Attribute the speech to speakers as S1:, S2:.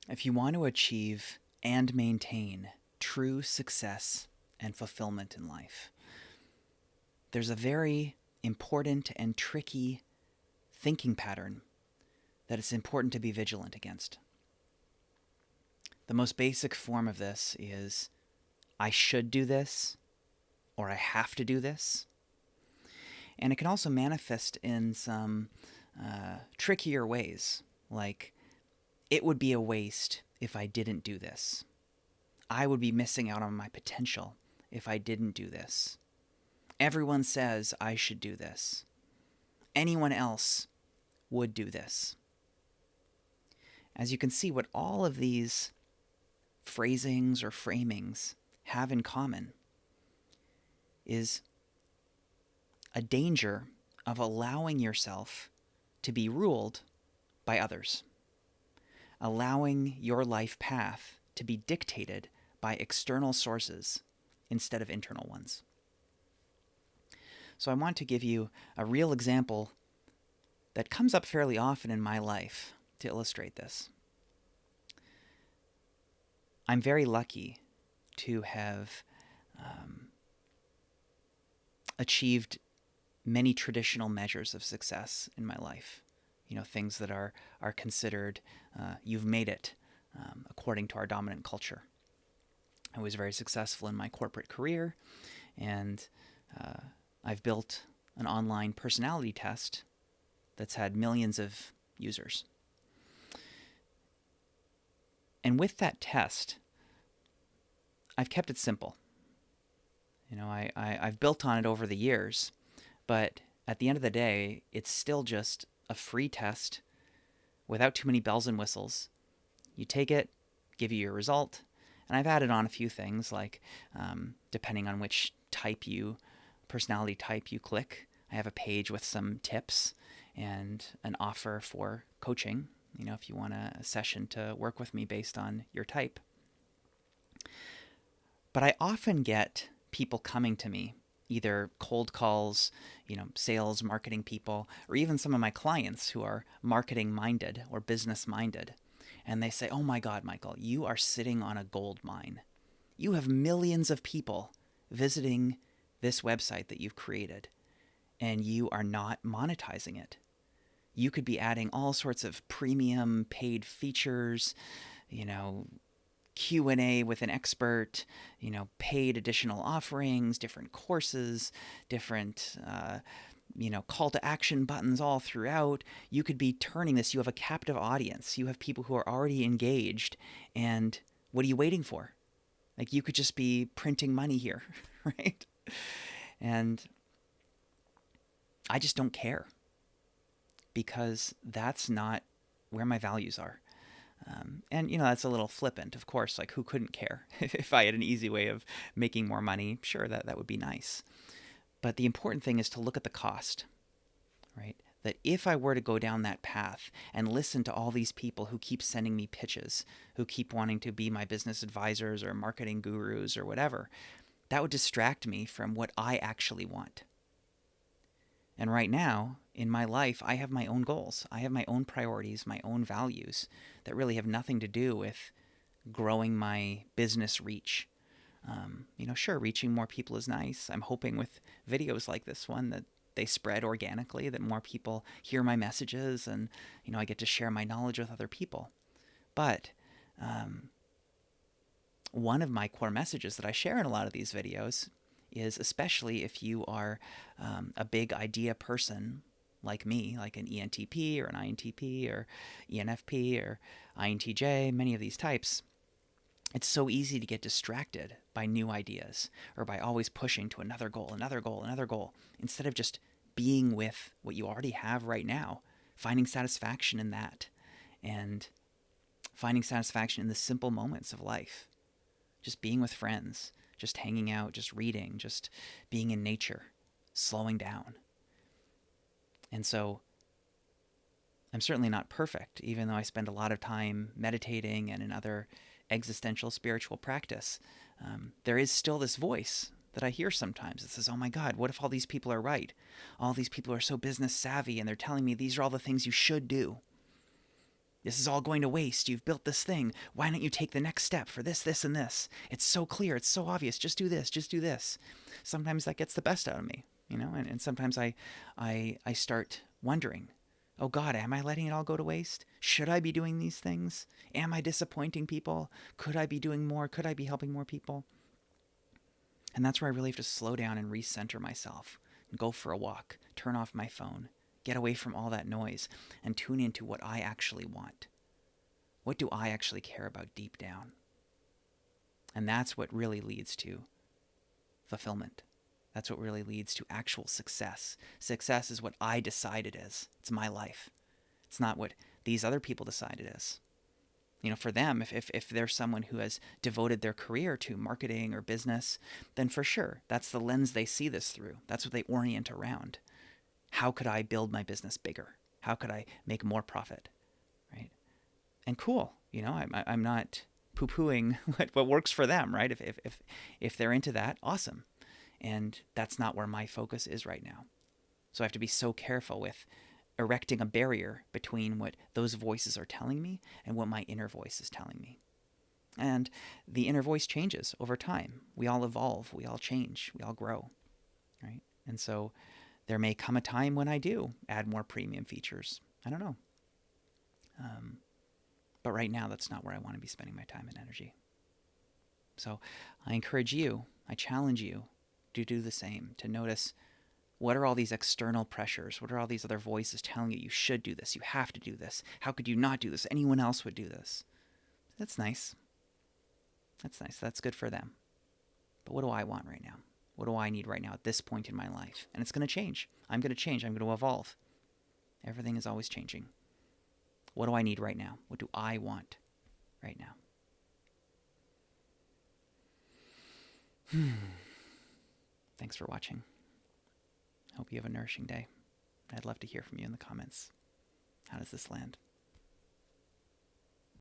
S1: If you want to achieve and maintain true success and fulfillment in life, there's a very important and tricky thinking pattern that it's important to be vigilant against. The most basic form of this is I should do this or I have to do this. And it can also manifest in some trickier ways, like it would be a waste if I didn't do this. I would be missing out on my potential if I didn't do this. Everyone says I should do this. Anyone else would do this. As you can see, what all of these phrasings or framings have in common is a danger of allowing yourself to be ruled by others, allowing your life path to be dictated by external sources instead of internal ones. So I want to give you a real example that comes up fairly often in my life to illustrate this. I'm very lucky to have achieved many traditional measures of success in my life. You know, things that are considered, you've made it, according to our dominant culture. I was very successful in my corporate career, and I've built an online personality test that's had millions of users. And with that test, I've kept it simple. You know, I've built on it over the years, but at the end of the day, it's still just a free test without too many bells and whistles. You take it, give you your result, and I've added on a few things like depending on which personality type you click, I have a page with some tips and an offer for coaching, you know, if you want a session to work with me based on your type. But I often get people coming to me, either cold calls, you know, sales, marketing people, or even some of my clients who are marketing minded or business minded. And they say, "Oh my God, Michael, you are sitting on a gold mine. You have millions of people visiting this website that you've created, and you are not monetizing it. You could be adding all sorts of premium paid features, you know, Q&A with an expert, you know, paid additional offerings, different courses, different, you know, call to action buttons all throughout. You could be turning this. You have a captive audience. You have people who are already engaged. And what are you waiting for? Like, you could just be printing money here, right? And I just don't care because that's not where my values are. And, you know, that's a little flippant, of course. Like, who couldn't care? If I had an easy way of making more money, sure, that would be nice. But the important thing is to look at the cost, right? That if I were to go down that path and listen to all these people who keep sending me pitches, who keep wanting to be my business advisors or marketing gurus or whatever, that would distract me from what I actually want. And right now, in my life, I have my own goals. I have my own priorities, my own values that really have nothing to do with growing my business reach. You know, sure, reaching more people is nice. I'm hoping with videos like this one that they spread organically, that more people hear my messages and, you know, I get to share my knowledge with other people. But one of my core messages that I share in a lot of these videos is, especially if you are a big idea person like me, like an ENTP or an INTP or ENFP or INTJ, many of these types, it's so easy to get distracted by new ideas or by always pushing to another goal, another goal, another goal, instead of just being with what you already have right now, finding satisfaction in that, and finding satisfaction in the simple moments of life. Just being with friends, just hanging out, just reading, just being in nature, slowing down. And so I'm certainly not perfect, even though I spend a lot of time meditating and in other existential spiritual practice. There is still this voice that I hear sometimes that says, "Oh my God, what if all these people are right? All these people are so business savvy and they're telling me these are all the things you should do." This is all going to waste. You've built this thing. Why don't you take the next step for this, this, and this? It's so clear. It's so obvious. Just do this. Just do this. Sometimes that gets the best out of me, and sometimes I start wondering, oh God, am I letting it all go to waste? Should I be doing these things? Am I disappointing people? Could I be doing more? Could I be helping more people? And that's where I really have to slow down and recenter myself and go for a walk, turn off my phone, get away from all that noise, and tune into what I actually want. What do I actually care about deep down? And that's what really leads to fulfillment. That's what really leads to actual success. Success is what I decide it is. It's my life. It's not what these other people decide it is. For them, if they're someone who has devoted their career to marketing or business, then for sure, that's the lens they see this through. That's what they orient around. How could I build my business bigger? How could I make more profit? Right? And cool, I'm not poo-pooing what works for them, right? If they're into that, awesome. And that's not where my focus is right now. So I have to be so careful with erecting a barrier between what those voices are telling me and what my inner voice is telling me. And the inner voice changes over time. We all evolve, we all change, we all grow, right? And so there may come a time when I do add more premium features. I don't know. But right now, that's not where I want to be spending my time and energy. So I encourage you, I challenge you to do the same, to notice what are all these external pressures? What are all these other voices telling you should do this? You have to do this. How could you not do this? Anyone else would do this. That's nice. That's nice. That's good for them. But what do I want right now? What do I need right now at this point in my life? And it's going to change. I'm going to change. I'm going to evolve. Everything is always changing. What do I need right now? What do I want right now? Thanks for watching. Hope you have a nourishing day. I'd love to hear from you in the comments. How does this land?